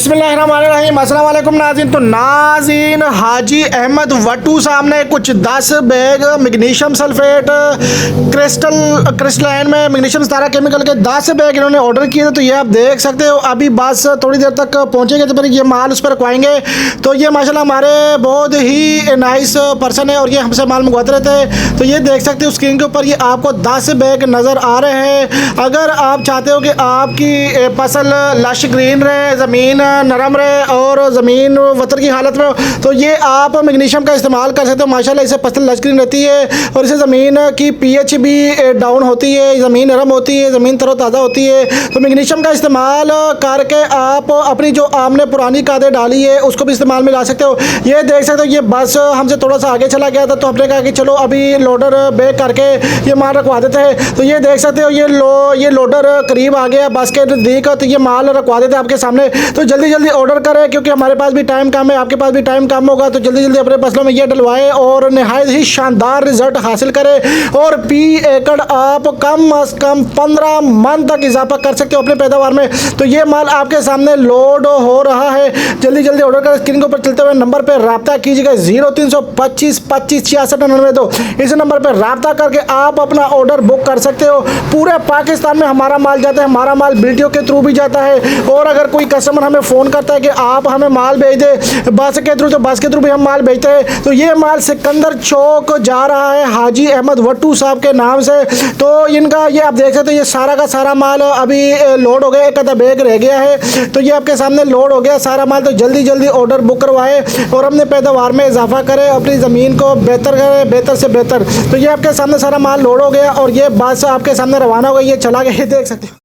बिस्मिल्लाहिर्रहमानिर्रहीम। अस्सलाम वालेकुम नाज़रीन। तो नाज़रीन, हाजी अहमद वट्टू साहब ने कुछ 10 बैग मैग्नीशियम सल्फेट क्रिस्टलाइन में मैग्नीशियम 17 केमिकल के 10 बैग इन्होंने ऑर्डर किए थे। तो ये आप देख सकते हो, अभी बस थोड़ी देर तक पहुँचेंगे तो फिर ये माल उस पर रखवाएंगे। तो ये माशाल्लाह हमारे बहुत ही नाइस पर्सन है और ये हमसे माल मंगवाते रहते हैं। तो ये देख सकते हो स्क्रीन के ऊपर ये आपको 10 बैग नज़र आ रहे हैं। अगर आप चाहते हो कि आपकी फसल लश ग्रीन रहे, ज़मीन नरम रहे और ज़मीन वतर की हालत में हो, तो ये आप मैग्नीशियम का इस्तेमाल कर सकते हो। माशाल्लाह इससे फसल लश ग्रीन रहती है और इससे ज़मीन की पीएच भी डाउन होती है, ज़मीन नरम होती है, ज़मीन तरोताज़ा होती है। तो मैग्नीशियम का इस्तेमाल करके आप अपनी जो आपने पुरानी खादें डाली है उसको भी इस्तेमाल में ला सकते हो। ये देख सकते हो, ये बस हमसे थोड़ा सा आगे चला गया था तो हमने कहा कि चलो अभी लोडर बैक करके ये माल रखवा देते हैं। तो ये देख सकते हो, ये लोडर करीब आ गया बस के नज़दीक। तो ये माल रखवा देते हैं आपके सामने। तो जल्दी ऑर्डर करें क्योंकि हमारे पास भी टाइम कम है, आपके पास भी टाइम कम होगा। तो जल्दी अपने फसलों में ये डलवाएं और नहायत ही शानदार रिजल्ट हासिल करें और पी एकड़ आप कम अज़ कम 15 मन तक इजाफा कर सकते हो अपने पैदावार में। तो ये माल आपके सामने लोड हो रहा है। जल्दी ऑर्डर करें। स्क्रीन के ऊपर चलते हुए नंबर पर रब्ता कीजिएगा 0325 25 66 92। इस नंबर पर रब्ता करके आप अपना ऑर्डर बुक कर सकते हो। पूरे पाकिस्तान में हमारा माल जाता है, हमारा माल वीडियो के थ्रू भी जाता है। और अगर कोई कस्टमर हमें फ़ोन करता है कि आप हमें माल भेज दे बस के थ्रू, तो बस के थ्रू भी हम माल भेजते हैं। तो ये माल सिकंदर चौक जा रहा है हाजी अहमद वट्टू साहब के नाम से। तो इनका ये आप देख सकते हो, ये सारा का सारा माल अभी लोड हो गया, एक आधा बैग रह गया है। तो ये आपके सामने लोड हो गया सारा माल। तो जल्दी ऑर्डर बुक करवाए और अपने पैदावार में इजाफा करें, अपनी ज़मीन को बेहतर करें, बेहतर से बेहतर। तो ये आपके सामने सारा माल लोड हो गया और ये बस आपके सामने रवाना हो गई, ये चला गया, ये देख सकते हो।